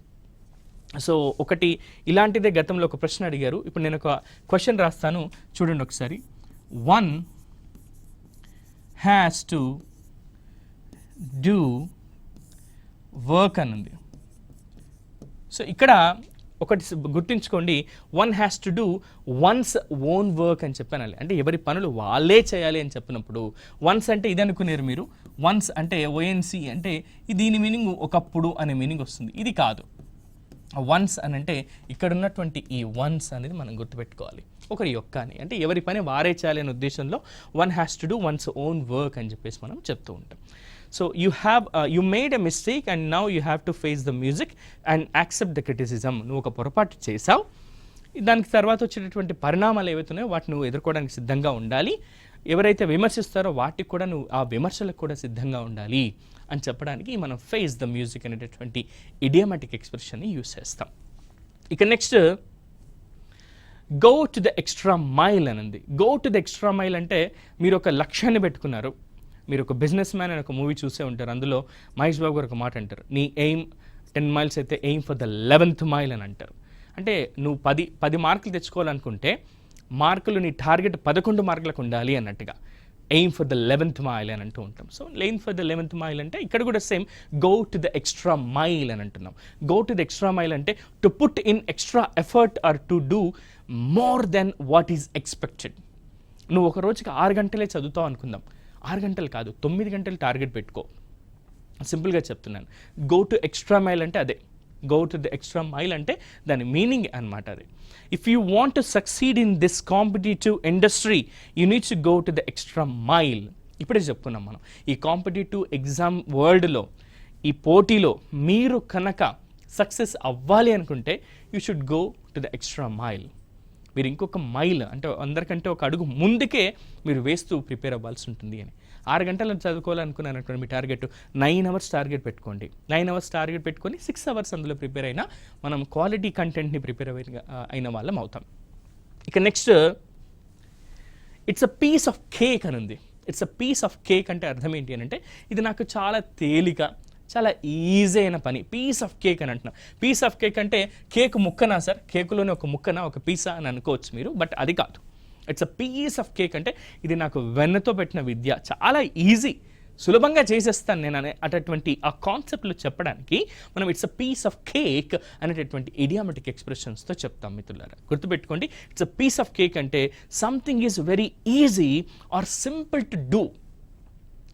సో ఒకటి ఇలాంటిదే గతంలో ఒక ప్రశ్న అడిగారు. ఇప్పుడు నేను ఒక క్వశ్చన్ రాస్తాను, చూడండి ఒకసారి. One has to do work అని ఉంది. సో ఇక్కడ ఒకటి గుర్తుంచుకోండి, one has to do once own work అని చెప్పాను. అంటే ఎవరి పనులు వాళ్ళే చేయాలి అని చెప్పినప్పుడు వన్స్ అంటే ఇది అనుకునేరు మీరు. వన్స్ అంటే ONC అంటే దీని మీనింగ్ ఒకప్పుడు అనే మీనింగ్ వస్తుంది. ఇది కాదు. వన్స్ అని అంటే ఇక్కడ ఉన్నటువంటి ఈ వన్స్ అనేది మనం గుర్తుపెట్టుకోవాలి, ఒకరి యొక్క అని, అంటే ఎవరి పని వారే చేయాలి అనే ఉద్దేశంలో one has to do once own work అని చెప్పేసి మనం చెప్తూ ఉంటాం. So you made a mistake and now you have to face the music and accept the criticism. నువ్వు ఒక పొరపాటు చేసావు, దానికి తర్వాత వచ్చేటటువంటి పరిణామాలు ఏవైతున్నాయో వాటిని నువ్వు ఎదుర్కోవడానికి సిద్ధంగా ఉండాలి. ఎవరైతే విమర్శిస్తారో వాటికి కూడా నువ్వు ఆ విమర్శలకు కూడా సిద్ధంగా ఉండాలి అని చెప్పడానికి మనం ఫేస్ ద మ్యూజిక్ అనేటటువంటి ఇడియోమాటిక్ ఎక్స్ప్రెషన్ని యూస్ చేస్తాం. ఇక next go to the extra mile అని ఉంది. Go to the extra mile అంటే మీరు ఒక లక్ష్యాన్ని పెట్టుకున్నారు. మీరు ఒక బిజినెస్ మ్యాన్ అని ఒక మూవీ చూసే ఉంటారు, అందులో మహేష్ బాబు గారు ఒక మాట అంటారు, నీ ఎయిమ్ 10 miles అయితే aim for the 11th mile అని అంటారు. అంటే నువ్వు 10 మార్కులు తెచ్చుకోవాలనుకుంటే మార్కులు నీ టార్గెట్ 11 మార్కులకు ఉండాలి అన్నట్టుగా. Aim for the 11th mile అని అంటూ ఉంటాం. So aim for the 11th mile అంటే ఇక్కడ కూడా same go to the extra mile అని అంటున్నాం. Go to the extra mile అంటే to put in extra effort or to do more than what is expected. నువ్వు ఒక రోజుకి 6 గంటలే చదువుతావు అనుకుందాం, 6 గంటలు కాదు 9 గంటలు టార్గెట్ పెట్టుకో. సింపుల్గా చెప్తున్నాను. గో టు ఎక్స్ట్రా మైల్ అంటే అదే, go to the extra mile అంటే దాని మీనింగ్ అనమాట అది. If you want to succeed in this competitive industry you needs to go to the extra mile. ఇప్పుడే చెప్పుకున్నాం మనం, ఈ కాంపిటేటివ్ ఎగ్జామ్ వరల్డ్లో, ఈ పోటీలో మీరు కనుక సక్సెస్ అవ్వాలి అనుకుంటే you should go to the extra mile. మీరు ఇంకొక మైల్ అంటే అందరికంటే ఒక అడుగు ముందుకే మీరు వేస్తూ ప్రిపేర్ అవ్వాల్సి ఉంటుంది అని. 6 గంటలు చదువుకోవాలనుకున్నాను అనుకోండి, మీ టార్గెట్ 9 hours టార్గెట్ పెట్టుకోండి. 9 hours టార్గెట్ పెట్టుకొని 6 hours అందులో ప్రిపేర్ అయినా మనం క్వాలిటీ కంటెంట్ని ప్రిపేర్ అయిన వాళ్ళం అవుతాం. ఇక next it's a piece of cake అని ఉంది. It's a piece of cake అంటే అర్థం ఏంటి అని అంటే ఇది నాకు చాలా తేలిక, చాలా ఈజీ అయిన పని. పీస్ ఆఫ్ కేక్ అని అంటున్నాం. పీస్ ఆఫ్ కేక్ అంటే కేక్ ముక్కనా సార్, కేకులోనే ఒక ముక్కనా, ఒక పీసా అని అనుకోవచ్చు మీరు, బట్ అది కాదు. It's a piece of cake అంటే ఇది నాకు వెన్నతో పెట్టిన విద్య, చాలా ఈజీ, సులభంగా చేసేస్తాను నేను అటువంటి ఆ కాన్సెప్ట్లు చెప్పడానికి మనం it's a piece of cake అనేటటువంటి ఇడియోమాటిక్ ఎక్స్ప్రెషన్స్తో చెప్తాం మిత్రులారా. గుర్తుపెట్టుకోండి, it's a piece of cake అంటే something is very easy or simple to do.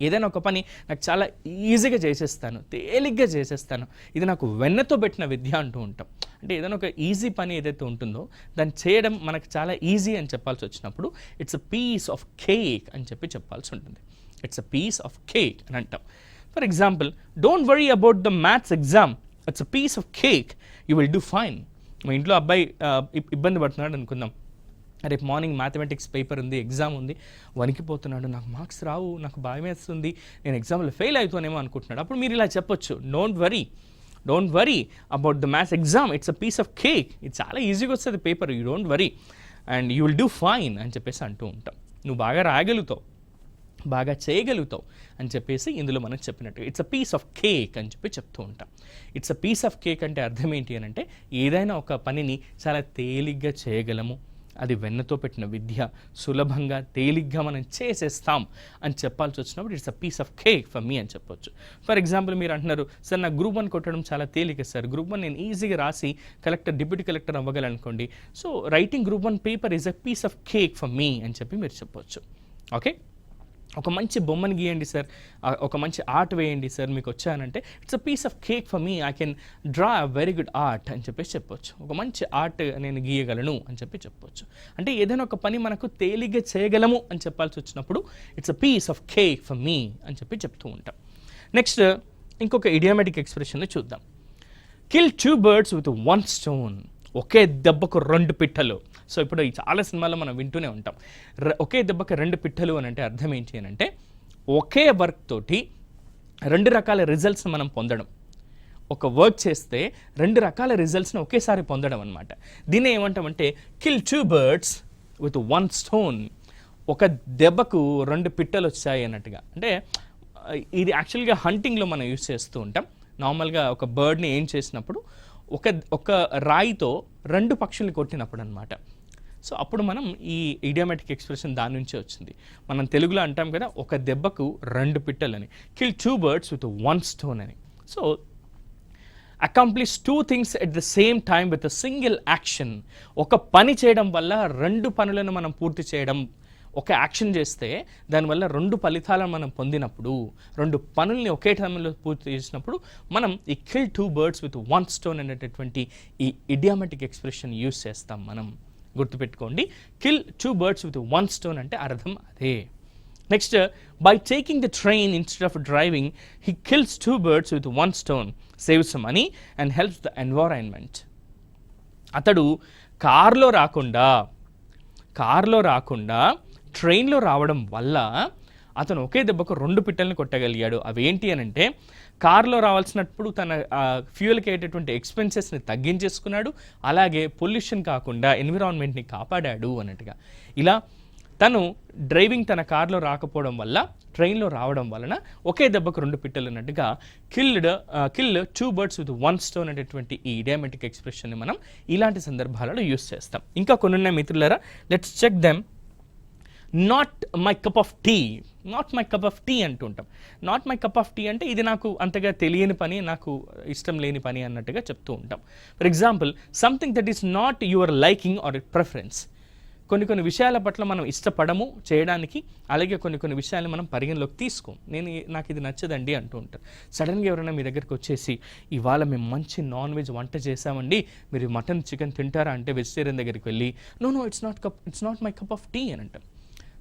ఏదైనా ఒక పని నాకు చాలా ఈజీగా చేసేస్తాను, తేలిగ్గా చేసేస్తాను, ఇది నాకు వెన్నతో పెట్టిన విద్య అంటూ ఉంటాం. అంటే ఏదైనా ఒక ఈజీ పని ఏదైతే ఉంటుందో దాన్ని చేయడం మనకు చాలా ఈజీ అని చెప్పాల్సి వచ్చినప్పుడు it's a piece of cake అని చెప్పి చెప్పాల్సి ఉంటుంది. It's a piece of cake అని అంటాం. For example, don't worry about the maths exam, it's a piece of cake, you will do fine. మా ఇంట్లో అబ్బాయి ఇబ్బంది పడుతున్నాడు అనుకుందాం, రేపు మార్నింగ్ మ్యాథమెటిక్స్ పేపర్ ఉంది, ఎగ్జామ్ ఉంది, వణికిపోతున్నాడు, నాకు మార్క్స్ రావు, నాకు భయం వేస్తుంది, నేను ఎగ్జామ్లో ఫెయిల్ అవుతానేమో అనుకుంటున్నాడు. అప్పుడు మీరు ఇలా చెప్పొచ్చు, don't worry about the maths exam, it's a piece of cake, ఇది చాలా ఈజీగా వస్తుంది paper, you don't worry and you will do fine అని చెప్పేసి అంటూ ఉంటాం. నువ్వు బాగా రాయగలుగుతావు, బాగా చేయగలుగుతావు అని చెప్పేసి ఇందులో మనం చెప్పినట్టు it's a piece of cake అని చెప్పి చెప్తూ ఉంటాం. It's a piece of cake అంటే అర్థం ఏంటి అని అంటే ఏదైనా ఒక పనిని చాలా తేలిగ్గా చేయగలము, అది వెన్నతో పెట్టిన విద్య, సులభంగా తేలిగ్గా మనం చేసేస్తాం అని చెప్పాల్సి వచ్చినప్పుడు it's a piece of cake for me అని చెప్పొచ్చు. ఫర్ ఎగ్జాంపుల్ మీరు అంటున్నారు, సార్ నాకు గ్రూప్ 1 కొట్టడం చాలా తేలిక సార్, గ్రూప్ 1 నేను ఈజీగా రాసి డిప్యూటీ కలెక్టర్ అవ్వగలనుకోండి, so writing group 1 paper is a piece of cake for me అని చెప్పి మీరు చెప్పొచ్చు. ఓకే, ఒక మంచి బొమ్మను గీయండి సార్, ఒక మంచి ఆర్ట్ వేయండి సార్, మీకు వచ్చానంటే it's a piece of cake for me, I can draw a very good art అని చెప్పేసి చెప్పొచ్చు. ఒక మంచి ఆర్ట్ నేను గీయగలను అని చెప్పి చెప్పొచ్చు. అంటే ఏదైనా ఒక పని మనకు తేలిగ్గా చేయగలము అని చెప్పాల్సి వచ్చినప్పుడు it's a piece of cake for me అని చెప్పి చెప్తూ ఉంటాం. నెక్స్ట్ ఇంకొక ఇడియోమాటిక్ ఎక్స్ప్రెషన్ని చూద్దాం. కిల్ 2 birds with 1 stone, ఒకే దెబ్బకు 2 పిట్టలు. సో ఇప్పుడు ఈ చాలా సినిమాల్లో మనం వింటూనే ఉంటాం, ఒకే దెబ్బకి 2 పిట్టలు అని అంటే అర్థం ఏంటి అని అంటే ఒకే వర్క్ తోటి 2 రకాల రిజల్ట్స్ని మనం పొందడం. ఒక వర్క్ చేస్తే 2 రకాల రిజల్ట్స్ని ఒకేసారి పొందడం అనమాట. దీన్ని ఏమంటామంటే కిల్ 2 birds with 1 stone, ఒక దెబ్బకు 2 పిట్టలు వచ్చాయి అన్నట్టుగా. అంటే ఇది యాక్చువల్గా హంటింగ్లో మనం యూస్ చేస్తూ ఉంటాం. నార్మల్గా ఒక బర్డ్ని ఏం చేసినప్పుడు ఒక రాయితో 2 పక్షుల్ని కొట్టినప్పుడు అనమాట. సో అప్పుడు మనం ఈ ఇడియోమాటిక్ ఎక్స్ప్రెషన్ దాని నుంచే వచ్చింది. మనం తెలుగులో అంటాం కదా, ఒక దెబ్బకు 2 పిట్టలని, కిల్ 2 birds with 1 stone అని. So accomplish 2 things at the same time with a single action, ఒక పని చేయడం వల్ల 2 పనులను మనం పూర్తి చేయడం. ఒక యాక్షన్ చేస్తే దానివల్ల 2 ఫలితాలను మనం పొందినప్పుడు, 2 పనుల్ని ఒకే టైంలో పూర్తి చేసినప్పుడు మనం ఈ కిల్ 2 birds with 1 stone అనేటటువంటి ఈ ఇడియోమాటిక్ ఎక్స్ప్రెషన్ యూస్ చేస్తాం. మనం గుర్తుపెట్టుకోండి, కిల్ 2 birds with 1 stone అంటే అర్థం అదే. Next, by taking the train instead of driving he kills 2 birds with 1 stone, saves money and helps the environment. అతడు కార్లో రాకుండా ట్రైన్లో రావడం వల్ల అతను ఒకే దెబ్బకు 2 పిట్టల్ని కొట్టగలిగాడు. అవి ఏంటి అని అంటే కార్లో రావాల్సినప్పుడు తన ఫ్యూయల్కి అయ్యేటటువంటి ఎక్స్పెన్సెస్ని తగ్గించేసుకున్నాడు, అలాగే పొల్యూషన్ కాకుండా ఎన్విరాన్మెంట్ని కాపాడాడు అన్నట్టుగా. ఇలా తను డ్రైవింగ్ తన కార్లో రాకపోవడం వల్ల ట్రైన్లో రావడం వలన ఒకే దెబ్బకు 2 పిట్టలు అన్నట్టుగా కిల్ 2 birds with 1 stone అనేటువంటి ఈ ఇడియోమాటిక్ ఎక్స్ప్రెషన్ని మనం ఇలాంటి సందర్భాలలో యూస్ చేస్తాం. ఇంకా కొన్ని ఉన్నాయి మిత్రులారా, let's check them. Not my cup of tea, not my cup of tea అంటుంటాం. Not my cup of tea అంటే ఇది నాకు అంతగా తెలియని పని, నాకు ఇష్టం లేని పని అన్నట్టుగా చెప్తూ ఉంటాం. For example, something that is not your liking or preference. కొన్ని విషయాల పట్ల మనం ఇష్టపడము చేయడానికి, అలాగే కొన్ని విషయాలను మనం పరిగణలోకి తీసుకోం. నాకు ఇది నచ్చదండి అంటూ ఉంటారు. సడన్గా ఎవరైనా మీ దగ్గరికి వచ్చేసి, ఇవాళ మేము మంచి నాన్ వెజ్ వంట చేసామండి, మీరు మటన్ చికెన్ తింటారా అంటే వెజిటేరియన్ దగ్గరికి వెళ్ళి no it's not my cup of tea అని అంటాం.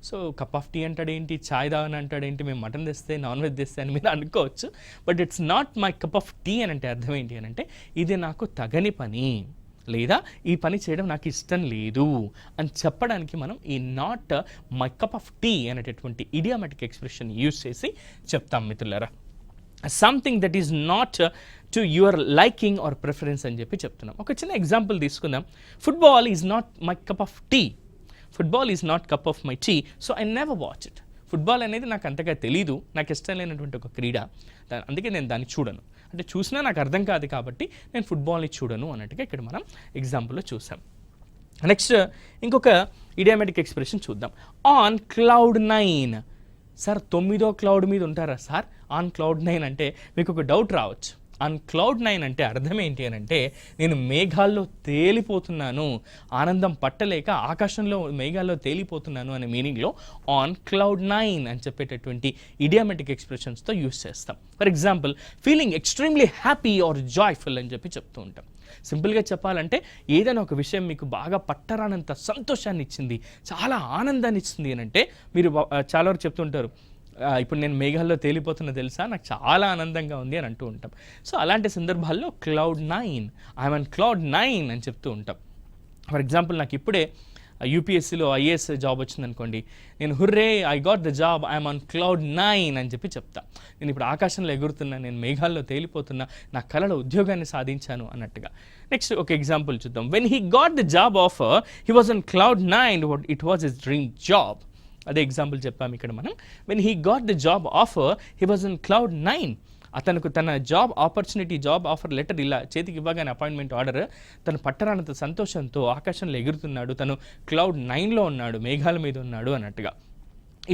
సో కప్ ఆఫ్ టీ అంటాడేంటి, ఛాయ్ తాగని అంటాడేంటి, మేము మటన్ తెస్తే నాన్ వెజ్ తెస్తే అని మీరు అనుకోవచ్చు. But it's not my cup of tea అని అంటే అర్థం ఏంటి అని అంటే ఇది నాకు తగని పని, లేదా ఈ పని చేయడం నాకు ఇష్టం లేదు అని చెప్పడానికి మనం ఈ not my cup of tea అనేటటువంటి ఇడియోమాటిక్ ఎక్స్ప్రెషన్ యూజ్ చేసి చెప్తాం మిత్రులారా. Something that is not to your liking or preference అని చెప్పి చెప్తున్నాం. ఒక చిన్న ఎగ్జాంపుల్ తీసుకుందాం. Football is not my cup of tea, football is not cup of my tea, so I never watch it. Football అనేది నాకు అంతగా తెలీదు, నాకు ఇష్టం లేనటువంటి ఒక క్రీడ, అందుకే నేను దాన్ని చూడను. అంటే చూసినా నాకు అర్థం కాదు కాబట్టి నేను ఫుట్బాల్ని చూడను అన్నట్టుగా ఇక్కడ మనం ఎగ్జాంపుల్లో చూసాం. నెక్స్ట్ ఇంకొక ఇడియోమాటిక్ ఎక్స్ప్రెషన్ చూద్దాం. On cloud 9. సార్ 9వ క్లౌడ్ మీద ఉంటారా సార్? ఆన్ క్లౌడ్ 9 అంటే మీకు ఒక డౌట్ రావచ్చు. ఆన్ క్లౌడ్ 9 అంటే అర్థం ఏంటి అని అంటే నేను మేఘాల్లో తేలిపోతున్నాను, ఆనందం పట్టలేక ఆకాశంలో మేఘాల్లో తేలిపోతున్నాను అనే మీనింగ్లో ఆన్ క్లౌడ్ 9 అని చెప్పేటటువంటి ఇడియోమాటిక్ ఎక్స్ప్రెషన్స్తో యూస్ చేస్తాం. For example, feeling extremely happy or joyful అని చెప్పి చెప్తూ ఉంటాం. సింపుల్గా చెప్పాలంటే ఏదైనా ఒక విషయం మీకు బాగా పట్టరానంత సంతోషాన్ని ఇచ్చింది, చాలా ఆనందాన్ని ఇచ్చింది అని అంటే మీరు చాలా వరకు చెప్తుంటారు, ఇప్పుడు నేను మేఘాల్లో తేలిపోతున్నా తెలుసా, నాకు చాలా ఆనందంగా ఉంది అని అంటూ ఉంటాం. సో అలాంటి సందర్భాల్లో క్లౌడ్ 9, ఐఎమ్ ఆన్ క్లౌడ్ 9 అని చెప్తూ ఉంటాం. ఫర్ ఎగ్జాంపుల్, నాకు ఇప్పుడే యూపీఎస్సీలో ఐఏఎస్ జాబ్ వచ్చిందనుకోండి, నేను hurray I got the job, I'm on cloud 9 అని చెప్పి చెప్తా. నేను ఇప్పుడు ఆకాశంలో ఎగురుతున్నా, నేను మేఘాల్లో తేలిపోతున్నా, నా కళలో ఉద్యోగాన్ని సాధించాను అన్నట్టుగా. నెక్స్ట్ ఒక ఎగ్జాంపుల్ చూద్దాం. When he got the job offer he was on cloud 9, it was his dream job. అదే ఎగ్జాంపుల్ చెప్పాము ఇక్కడ మనం. When he got the job offer he was on cloud 9. అతనికి తన జాబ్ ఆఫర్ లెటర్ ఇలా చేతికి ఇవ్వగానే అపాయింట్మెంట్ ఆర్డర్, తను పట్టరానంత సంతోషంతో ఆకాశంలో ఎగురుతున్నాడు, తను క్లౌడ్ 9లో ఉన్నాడు, మేఘాల మీద ఉన్నాడు అన్నట్టుగా.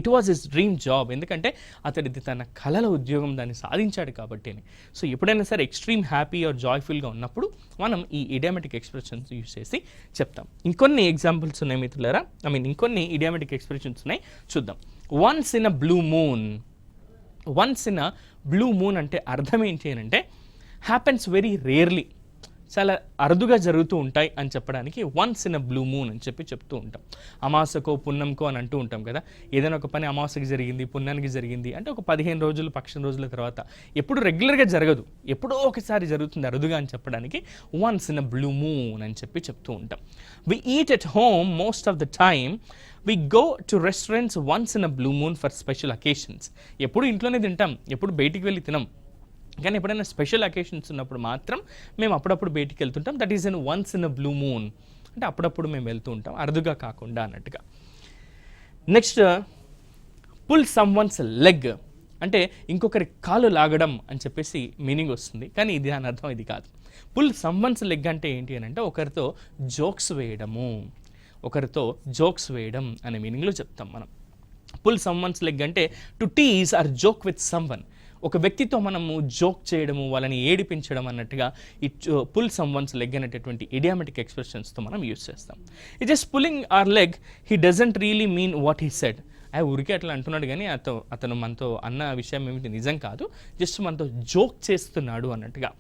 It was his dream job, ఎందుకంటే అతడిది తన కళల ఉద్యోగం, దాన్ని సాధించాడు కాబట్టి. సో ఎప్పుడైనా సరే ఎక్స్ట్రీమ్ హ్యాపీ ఆర్ జాయ్ఫుల్గా ఉన్నప్పుడు మనం ఈ ఇడియామెటిక్ ఎక్స్ప్రెషన్స్ యూస్ చేసి చెప్తాం. ఇంకొన్ని ఎగ్జాంపుల్స్ ఉన్నాయి మిత్రులారా, ఇంకొన్ని ఇడియామెటిక్ ఎక్స్ప్రెషన్స్ ఉన్నాయి, చూద్దాం. Once in a blue moon. Once in a blue moon అంటే అర్థం ఏంటి అని అంటే హ్యాపెన్స్ వెరీ రేర్లీ, చాలా అరుదుగా జరుగుతూ ఉంటాయి అని చెప్పడానికి once in a blue moon అని చెప్పి చెప్తూ ఉంటాం. అమావాస్యకో పున్నంకో అని అంటూ ఉంటాం కదా. ఏదైనా ఒక పని అమావాస్యకి జరిగింది, పున్నానికి జరిగింది అంటే ఒక 15 రోజులు, పక్షం రోజుల తర్వాత, ఎప్పుడు రెగ్యులర్గా జరగదు, ఎప్పుడో ఒకసారి జరుగుతుంది అరుదుగా అని చెప్పడానికి once in a blue moon అని చెప్పి చెప్తూ ఉంటాం. We eat at home most of the time, we go to restaurants once in a blue moon for special occasions. ఎప్పుడు ఇంట్లోనే తింటాం, ఎప్పుడు బయటికి వెళ్ళి తినం, కానీ ఎప్పుడైనా స్పెషల్ అకేషన్స్ ఉన్నప్పుడు మాత్రం మేము అప్పుడప్పుడు బయటికి వెళ్తుంటాం. That is in once in a blue moon అంటే అప్పుడప్పుడు మేము వెళ్తూ ఉంటాం, అరుదుగా కాకుండా అన్నట్టుగా. Next, pull someone's leg అంటే ఇంకొకరి కాలు లాగడం అని చెప్పేసి మీనింగ్ వస్తుంది, కానీ ఇది దాని అర్థం ఇది కాదు. పుల్ సమ్ వన్స్ లెగ్ అంటే ఏంటి అని అంటే ఒకరితో జోక్స్ వేయడం అనే మీనింగ్లో చెప్తాం మనం. పుల్ సమ్ వన్స్ లెగ్ అంటే to tease or joke with someone, ఒక వ్యక్తితో మనము జోక్ చేయడము, వాళ్ళని ఏడిపించడం అన్నట్టుగా ఈ పుల్ సమ్ వన్స్ లెగ్ అనేటటువంటి ఇడియామెటిక్ ఎక్స్ప్రెషన్స్తో మనం యూస్ చేస్తాం. It just pulling our leg, he doesn't really mean what he said. ఊరికే అట్లా అంటున్నాడు కానీ అతను మనతో అన్న విషయం ఏమిటి నిజం కాదు, జస్ట్ మనతో జోక్ చేస్తున్నాడు అన్నట్టుగా.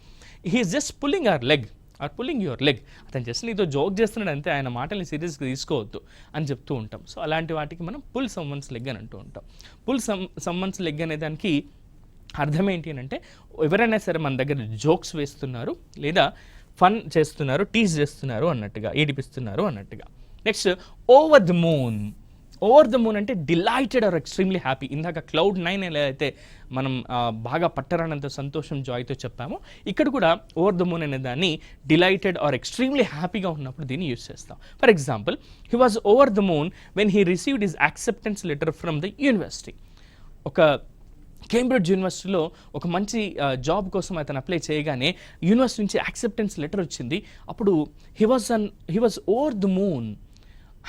He is just pulling our leg or pulling your leg, అతను జస్ట్ నీతో జోక్ చేస్తున్నాడు అంతే, ఆయన మాటల్ని సీరియస్గా తీసుకోవద్దు అని చెప్తూ ఉంటాం. సో అలాంటి వాటికి మనం పుల్ సమ్ వన్స్ లెగ్ అని అంటూ ఉంటాం. పుల్ సమ్ వన్స్ లెగ్ అనే దానికి అర్థం ఏంటి అని అంటే ఎవరైనా సరే మన దగ్గర జోక్స్ వేస్తున్నారు, లేదా ఫన్ చేస్తున్నారు, టీజ్ చేస్తున్నారు అన్నట్టుగా, ఏడిపిస్తున్నారు అన్నట్టుగా. Next, over the moon. Over the moon అంటే డిలైటెడ్ ఆర్ ఎక్స్ట్రీమ్లీ హ్యాపీ. ఇందాక క్లౌడ్ 9 ఎలా అయితే మనం బాగా పట్టరానంత సంతోషం, జాయ్తో చెప్పామో, ఇక్కడ కూడా ఓవర్ ద మూన్ అనే దాన్ని డిలైటెడ్ ఆర్ ఎక్స్ట్రీమ్లీ హ్యాపీగా ఉన్నప్పుడు దీన్ని యూస్ చేస్తాం. For example, he was over the moon when he received his acceptance letter from the university. ఒక కేంబ్రిడ్జ్ యూనివర్సిటీలో ఒక మంచి జాబ్ కోసం అతను అప్లై చేయగానే యూనివర్సిటీ నుంచి యాక్సెప్టెన్స్ లెటర్ వచ్చింది. అప్పుడు he was over the moon,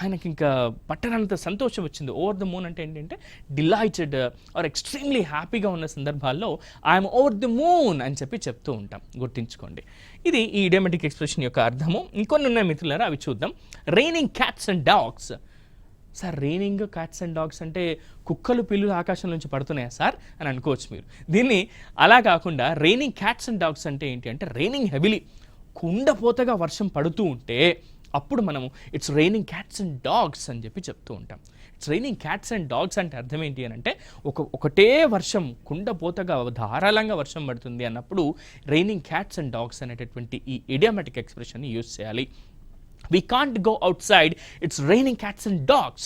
ఆయనకి ఇంకా పట్టనంత సంతోషం వచ్చింది. ఓవర్ ద మూన్ అంటే ఏంటంటే డిలైటెడ్ ఆర్ ఎక్స్ట్రీమ్లీ హ్యాపీగా ఉన్న సందర్భాల్లో ఐఎమ్ ఓవర్ ద మూన్ అని చెప్పి చెప్తూ ఉంటాం, గుర్తుంచుకోండి. ఇది ఈ ఇడియామెటిక్ ఎక్స్ప్రెషన్ యొక్క అర్థము. ఇంకొన్ని ఉన్నాయి మిత్రులారా, అవి చూద్దాం. Raining cats and dogs. Sir, raining cats and dogs అంటే కుక్కలు పిల్లులు ఆకాశం నుంచి పడుతున్నాయా సార్ అని అనుకోవచ్చు మీరు. దీన్ని అలా కాకుండా రైనింగ్ క్యాట్స్ అండ్ డాగ్స్ అంటే ఏంటి అంటే రైనింగ్ హెవీలీ, కుండపోతగా వర్షం పడుతూ ఉంటే అప్పుడు మనము it's raining cats and dogs అని చెప్పి చెప్తూ ఉంటాం. It's raining cats and dogs అంటే అర్థం ఏంటి అని అంటే ఒకటే వర్షం, కుండపోతగా ధారాళంగా వర్షం పడుతుంది అన్నప్పుడు రైనింగ్ క్యాట్స్ అండ్ డాగ్స్ అనేటటువంటి ఈ ఇడియామెటిక్ ఎక్స్ప్రెషన్ని యూజ్ చేయాలి. We can't go outside, it's raining cats and dogs.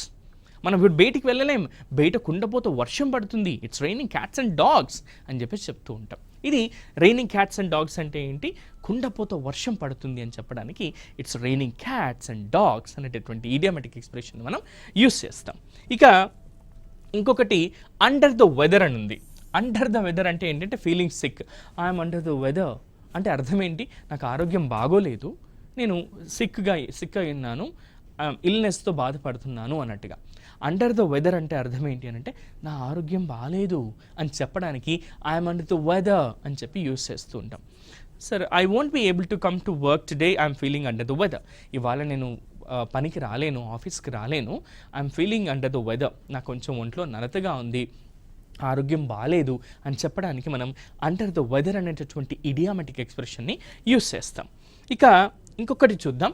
మనం ఇప్పుడు బయటికి వెళ్ళలేం, బయట కుండపోత వర్షం పడుతుంది, it's raining cats and dogs అని చెప్పేసి చెప్తూ ఉంటాం. ఇది రైనింగ్ క్యాట్స్ అండ్ డాగ్స్ అంటే ఏంటి, కుండపోత వర్షం పడుతుంది అని చెప్పడానికి it's raining cats and dogs అనేటటువంటి ఇడియామెటిక్ ఎక్స్ప్రెషన్ మనం యూస్ చేస్తాం. ఇక ఇంకొకటి అండర్ ద వెదర్ అని ఉంది. అండర్ ద వెదర్ అంటే ఏంటంటే feeling sick. I'm under the weather అంటే అర్థం ఏంటి, నాకు ఆరోగ్యం బాగోలేదు, నేను సిక్ అయి ఉన్నాను, ఇల్నెస్తో బాధపడుతున్నాను అన్నట్టుగా. అండర్ ద వెదర్ అంటే అర్థం ఏంటి అని అంటే నా ఆరోగ్యం బాగాలేదు అని చెప్పడానికి ఐఎమ్ అండర్ ద వెదర్ అని చెప్పి యూస్ చేస్తూ ఉంటాం. Sir, I won't be able to come to work today, I'm feeling under the weather. ఇవాళ నేను పనికి రాలేను, ఆఫీస్కి రాలేను, I'm feeling under the weather, నాకు కొంచెం ఒంట్లో నలతగా ఉంది, ఆరోగ్యం బాగాలేదు అని చెప్పడానికి మనం అండర్ ద వెదర్ అనేటటువంటి ఇడియామెటిక్ ఎక్స్ప్రెషన్ని యూస్ చేస్తాం. ఇక ఇంకొకటి చూద్దాం,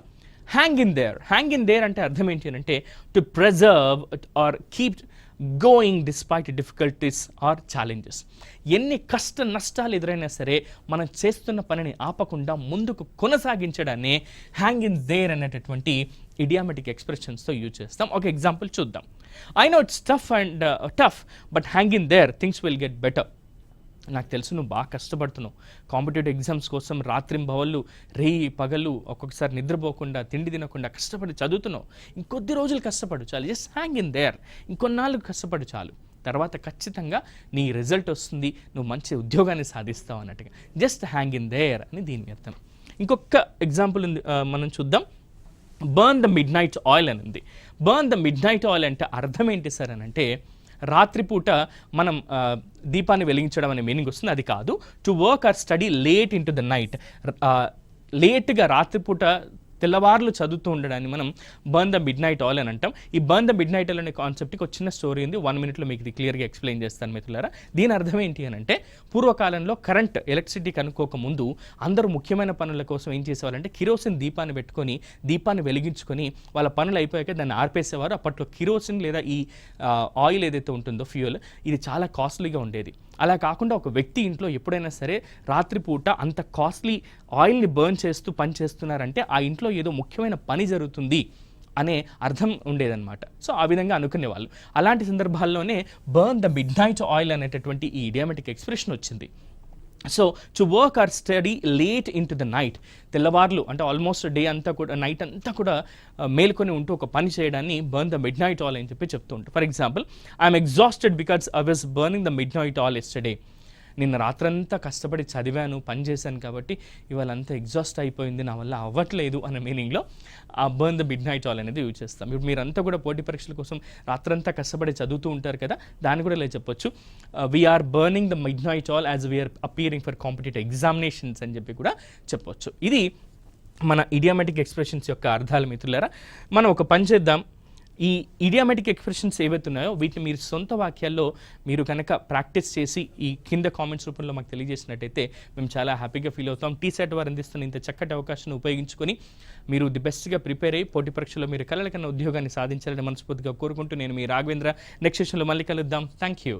hang in there. Hang in there అంటే అర్థం ఏంటి అంటే to preserve or keep going despite difficulties or challenges. ఎన్ని కష్ట నష్టాలు ఎదురైనా సరే మనం చేస్తున్న పనిని ఆపకుండా ముందుకు కొనసాగించడాన్ని హ్యాంగ్ ఇన్ దేర్ అనేటటువంటి ఇడియామెటిక్ ఎక్స్ప్రెషన్స్తో యూజ్ చేస్తాం. ఒక ఎగ్జాంపుల్ చూద్దాం. I know it's tough but hang in there, things will get better. నాకు తెలుసు నువ్వు బాగా కష్టపడుతున్నావు, కాంపిటేటివ్ ఎగ్జామ్స్ కోసం రాత్రింబవళ్ళు రేయి పగలు ఒక్కొక్కసారి నిద్రపోకుండా తిండి తినకుండా కష్టపడి చదువుతున్నావు. ఇంకొద్ది రోజులు కష్టపడు చాలు, జస్ట్ హ్యాంగ్ ఇన్ దేర్. ఇంకొన్నాళ్ళు కష్టపడు చాలు, తర్వాత ఖచ్చితంగా నీ రిజల్ట్ వస్తుంది, నువ్వు మంచి ఉద్యోగాన్ని సాధిస్తావు అన్నట్టుగా. జస్ట్ హ్యాంగ్ ఇన్ దేర్ అని దీని అర్థం. ఇంకొక ఎగ్జాంపుల్ మనం చూద్దాం. Burn the midnight oil అని ఉంది. Burn the midnight oil అంటే అర్థం ఏంటి సార్ అని అంటే, రాత్రిపూట మనం దీపాన్ని వెలిగించడం అనే మీనింగ్ వస్తుంది, అది కాదు. To work or study late into the night, లేట్గా రాత్రిపూట తెల్లవారులు చదువుతూ ఉండడాన్ని మనం burn the midnight oil అని అంటాం. ఈ burn the midnight oil అనే కాన్సెప్ట్కి ఒక చిన్న స్టోరీ ఉంది, 1 minute మీకు ఇది క్లియర్గా ఎక్స్ప్లెయిన్ చేస్తాను మిత్రులారా. దీని అర్థం ఏంటి అని అంటే, పూర్వకాలంలో కరెంట్ ఎలక్ట్రిసిటీ కనుక్కోక ముందు అందరూ ముఖ్యమైన పనుల కోసం ఏం చేసేవారంటే కిరోసిన్ దీపాన్ని పెట్టుకొని దీపాన్ని వెలిగించుకొని వాళ్ళ పనులు అయిపోయాక దాన్ని ఆర్పేసేవారు. అప్పట్లో కిరోసిన్ లేదా ఈ ఆయిల్ ఏదైతే ఉంటుందో ఫ్యూయల్, ఇది చాలా కాస్ట్లీగా ఉండేది. అలా కాకుండా ఒక వ్యక్తి ఇంట్లో ఎప్పుడైనా సరే రాత్రిపూట అంత కాస్ట్లీ ఆయిల్ని బర్న్ చేస్తూ పని చేస్తున్నారంటే ఆ ఇంట్లో ఏదో ముఖ్యమైన పని జరుగుతుంది అనే అర్థం ఉండేదన్నమాట. సో ఆ విధంగా అనుకునేవాళ్ళు. అలాంటి సందర్భాల్లోనే burn the midnight oil అనేటటువంటి ఈ ఇడియామెటిక్ ఎక్స్ప్రెషన్ వచ్చింది. So to work or study late into the night, తెల్లవార్లు అంటే ఆల్మోస్ట్ డే అంతా కూడా నైట్ అంతా కూడా మేల్కొని ఉంటూ ఒక పని చేయడాన్ని burn the midnight oil అని చెప్పి చెప్తూ ఉంటారు. For example, I'm exhausted because I was burning the midnight oil yesterday. నిన్న రాత్రంతా కష్టపడి చదివాను, పని చేశాను కాబట్టి ఇవాళ అంతా ఎగ్జాస్ట్ అయిపోయింది, నా వల్ల అవ్వట్లేదు అనే మీనింగ్లో ఆ burn the midnight oil అనేది యూజ్ చేస్తాం. ఇప్పుడు మీరంతా కూడా పోటీ పరీక్షల కోసం రాత్రంతా కష్టపడి చదువుతూ ఉంటారు కదా, దాన్ని కూడా ఇలా చెప్పొచ్చు. We are burning the midnight oil as we are appearing for competitive examinations అని చెప్పి కూడా చెప్పొచ్చు. ఇది మన ఇడియామెటిక్ ఎక్స్ప్రెషన్స్ యొక్క అర్థాలు మిత్రులారా. మనం ఒక పని చేద్దాం. ఈ ఇడియామెటిక్ ఎక్స్ప్రెషన్స్ ఏవైతే ఉన్నాయో వీటిని మీరు సొంత వాక్యాల్లో మీరు కనుక ప్రాక్టీస్ చేసి ఈ కింద కామెంట్స్ రూపంలో మాకు తెలియజేసినట్టయితే మేము చాలా హ్యాపీగా ఫీల్ అవుతాం. టీసెట్ వారు అందిస్తున్న ఇంత చక్కటి అవకాశాన్ని ఉపయోగించుకొని మీరు ది బెస్ట్గా ప్రిపేర్ అయ్యి పోటీ పరీక్షలో మీరు కలల కన్నా ఉద్యోగాన్ని సాధించాలని మనస్ఫూర్తిగా కోరుకుంటూ నేను మీ రాఘవేంద్ర. నెక్స్ట్ సెషన్లో మళ్ళీ కలుద్దాం. Thank you.